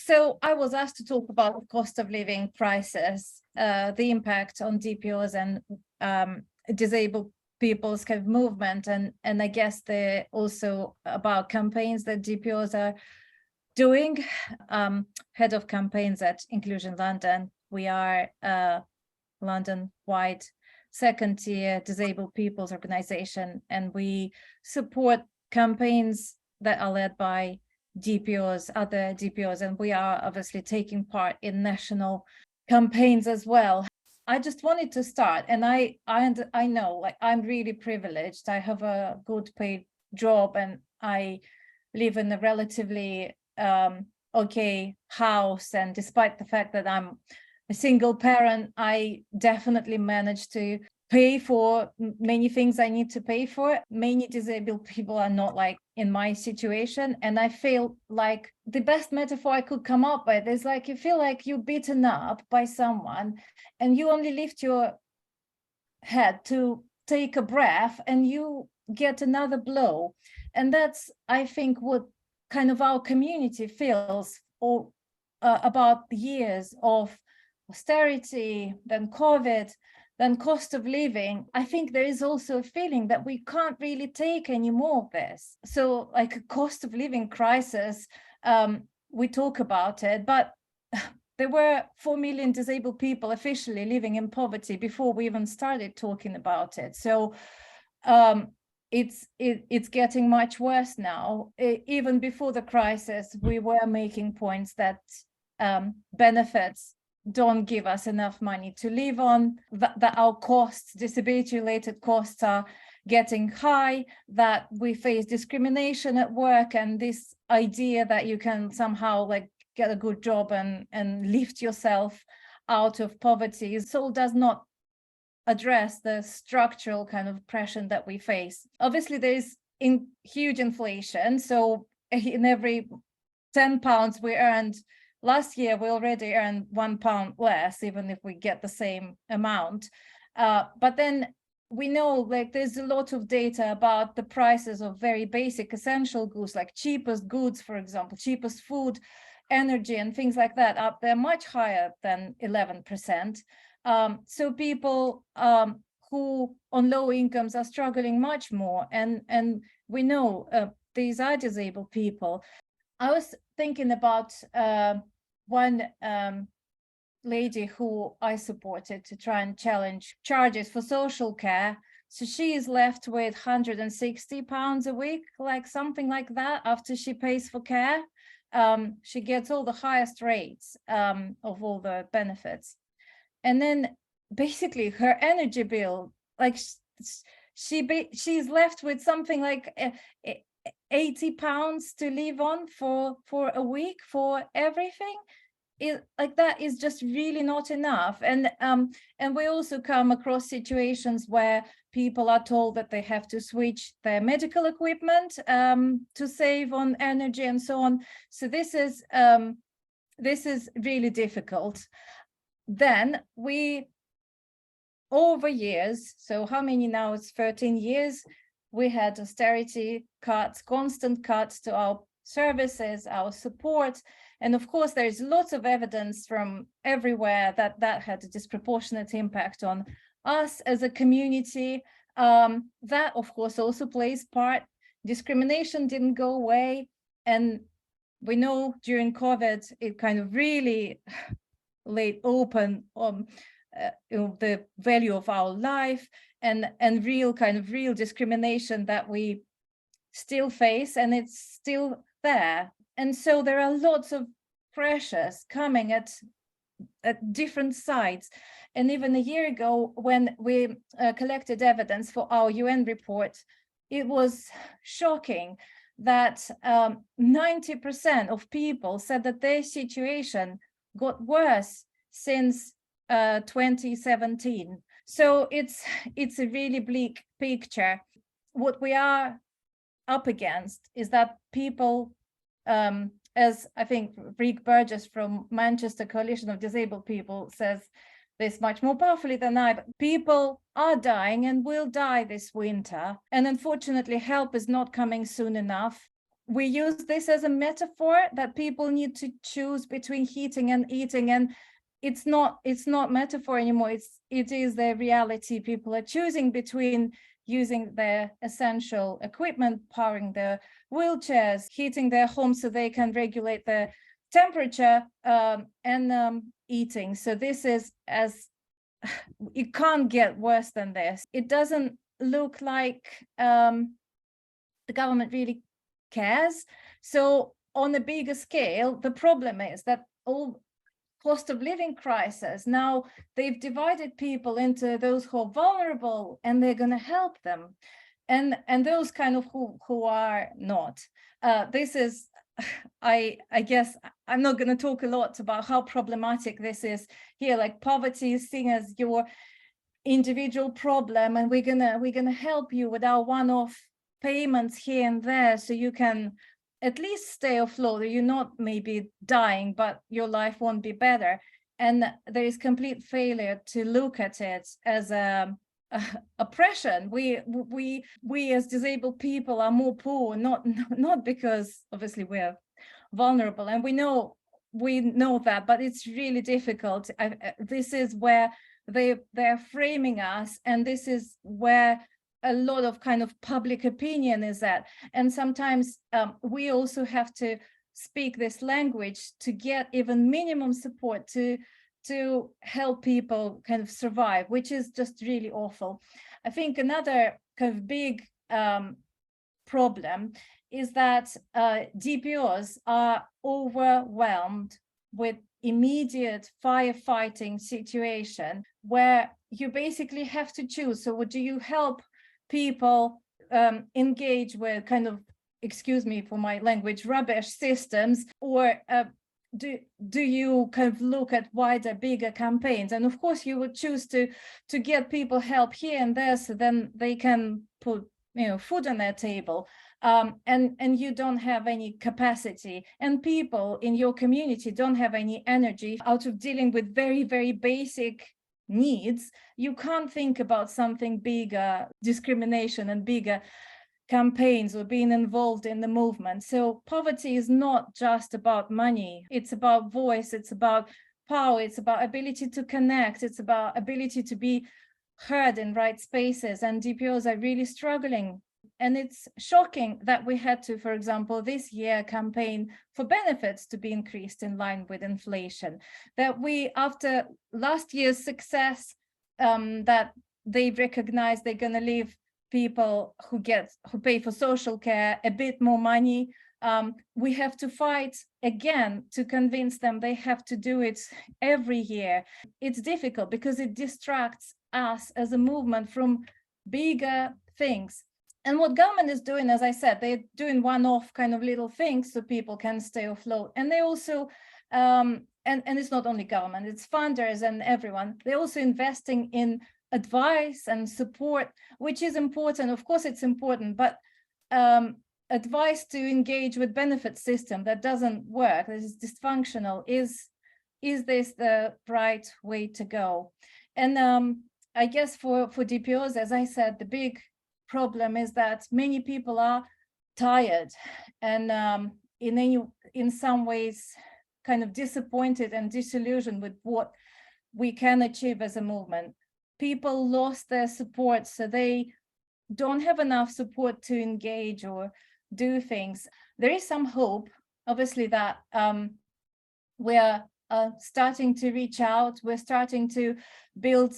So I was asked to talk about the cost of living crisis, the impact on DPOs and disabled people's kind of movement, and I guess they're also about campaigns that DPOs are doing. Head of campaigns at Inclusion London. We are a London-wide second-tier disabled people's organization, and we support campaigns that are led by DPOs, other DPOs, and we are obviously taking part in national campaigns as well. I just wanted to start, and I know, like, I'm really privileged. I have a good paid job, and I live in a relatively okay house, and despite the fact that I'm a single parent, I definitely managed to pay for many things I need to pay for. Many disabled people are not like in my situation, and I feel like the best metaphor I could come up with is like, you feel like you're beaten up by someone and you only lift your head to take a breath and you get another blow. And that's, I think, what kind of our community feels about years of austerity, then COVID, then cost of living. I think there is also a feeling that we can't really take any more of this. So like a cost of living crisis, we talk about it, but there were 4 million disabled people officially living in poverty before we even started talking about it. So it's getting much worse now. Even before the crisis, we were making points that benefits don't give us enough money to live on, that our costs, disability-related costs, are getting high, that we face discrimination at work, and this idea that you can somehow like get a good job and lift yourself out of poverty. So does not address the structural kind of pressure that we face. Obviously, there is huge inflation. So in every £10 we earned last year, we already earned £1 less, even if we get the same amount. But then we know, like, there's a lot of data about the prices of very basic essential goods, like cheapest goods, for example, cheapest food, energy, and things like that. They're much higher than 11%. So people who on low incomes are struggling much more. And we know these are disabled people. I was thinking about one lady who I supported to try and challenge charges for social care. So she is left with £160 a week, like something like that, after she pays for care. She gets all the highest rates of all the benefits. And then basically her energy bill, like she's left with something like £80 to live on for a week for everything. Like that is just really not enough. And we also come across situations where people are told that they have to switch their medical equipment to save on energy and so on. So this is really difficult. Then we, over years, so how many now? It's 13 years. We had austerity cuts, constant cuts to our services, our support. And of course, there's lots of evidence from everywhere that that had a disproportionate impact on us as a community. That, of course, also plays part. Discrimination didn't go away. And we know during COVID, it kind of really laid open the value of our life and real discrimination that we still face, and it's still there. And so there are lots of pressures coming at different sides. And even a year ago, when we collected evidence for our UN report, it was shocking that 90% of people said that their situation got worse since 2017. So it's a really bleak picture. What we are up against is that people, as I think Rick Burgess from Manchester Coalition of Disabled People says this much more powerfully than I, but people are dying and will die this winter. And unfortunately, help is not coming soon enough. we use this as a metaphor that people need to choose between heating and eating, and it's not metaphor anymore. It is the reality. People are choosing between using their essential equipment, powering their wheelchairs, heating their homes so they can regulate the temperature, and eating. So this is, as it can't get worse than this. It doesn't look like the government really cares. So on a bigger scale, the problem is that all cost of living crisis, now they've divided people into those who are vulnerable and they're going to help them, and those kind of who are not. This is, I guess I'm not going to talk a lot about how problematic this is here. Like, poverty is seen as your individual problem, and we're gonna help you with our one-off payments here and there, so you can at least stay afloat, or you're not maybe dying, but your life won't be better. And there is complete failure to look at it as a oppression. We as disabled people are more poor, not because obviously we're vulnerable, and we know that, but it's really difficult. This is where they're framing us, and this is where a lot of kind of public opinion is at. And sometimes we also have to speak this language to get even minimum support to help people kind of survive, which is just really awful. I think another kind of big problem is that DPOs are overwhelmed with immediate firefighting situation where you basically have to choose. So do you help people engage with kind of, excuse me for my language, rubbish systems, or do you kind of look at wider, bigger campaigns? And of course you would choose to get people help here and there, so then they can put food on their table, and you don't have any capacity, and people in your community don't have any energy out of dealing with very, very basic needs. You can't think about something bigger, discrimination and bigger campaigns, or being involved in the movement. So poverty is not just about money. It's about voice, it's about power, it's about ability to connect, it's about ability to be heard in right spaces. And DPOs are really struggling. And it's shocking that we had to, for example, this year campaign for benefits to be increased in line with inflation. That we, after last year's success, that they recognize they're going to leave people who pay for social care a bit more money. We have to fight again to convince them they have to do it every year. It's difficult because it distracts us as a movement from bigger things. And what government is doing, as I said, they're doing one-off kind of little things so people can stay afloat. And they also, and it's not only government, it's funders and everyone, they're also investing in advice and support, which is important. Of course, it's important, but advice to engage with benefit system that doesn't work, that is dysfunctional, is this the right way to go? And I guess for DPOs, as I said, the big problem is that many people are tired and in some ways kind of disappointed and disillusioned with what we can achieve as a movement. People lost their support, so they don't have enough support to engage or do things. There is some hope, obviously, that we're starting to reach out, we're starting to build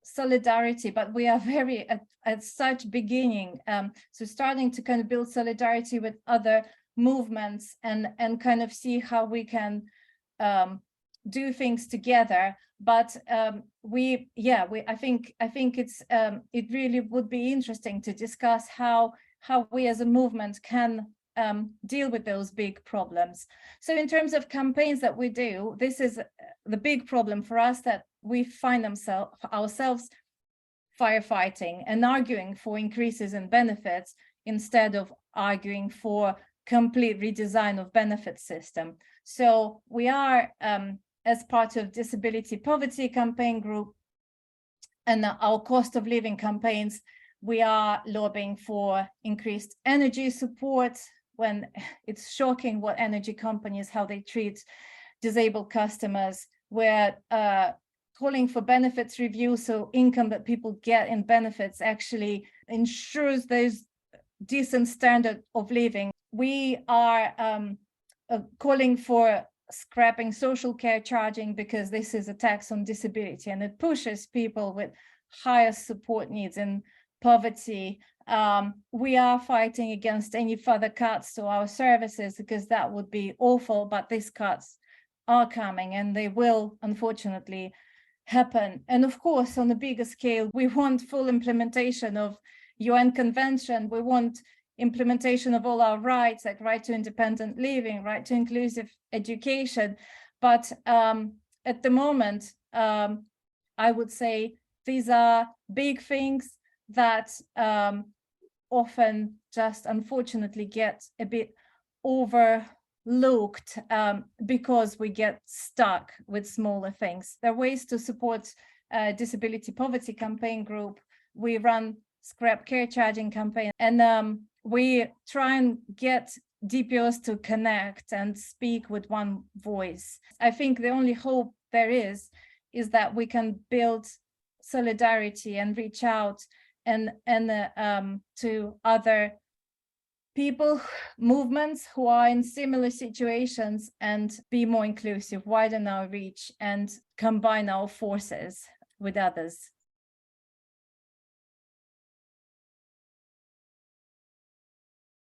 solidarity, but we are very at such beginning. So starting to kind of build solidarity with other movements and kind of see how we can do things together. But I think it's it really would be interesting to discuss how we as a movement can deal with those big problems. So in terms of campaigns that we do, this is the big problem for us, that we find ourselves firefighting and arguing for increases in benefits instead of arguing for complete redesign of benefit system. So we are, as part of Disability Poverty Campaign Group and our cost of living campaigns, we are lobbying for increased energy support, when it's shocking what energy companies, how they treat disabled customers. We're calling for benefits review, so income that people get in benefits actually ensures there's decent standard of living. We are calling for scrapping social care charging, because this is a tax on disability and it pushes people with higher support needs and poverty. We are fighting against any further cuts to our services, because that would be awful, but these cuts are coming and they will unfortunately happen. And of course, on a bigger scale, we want full implementation of UN Convention. We want implementation of all our rights, like right to independent living, right to inclusive education. But at the moment, I would say these are big things that often just unfortunately get a bit overlooked because we get stuck with smaller things. There are ways to support disability poverty campaign group. We run scrap care charging campaign, and we try and get DPOs to connect and speak with one voice. I think the only hope there is that we can build solidarity and reach out and to other people, movements who are in similar situations, and be more inclusive, widen our reach and combine our forces with others.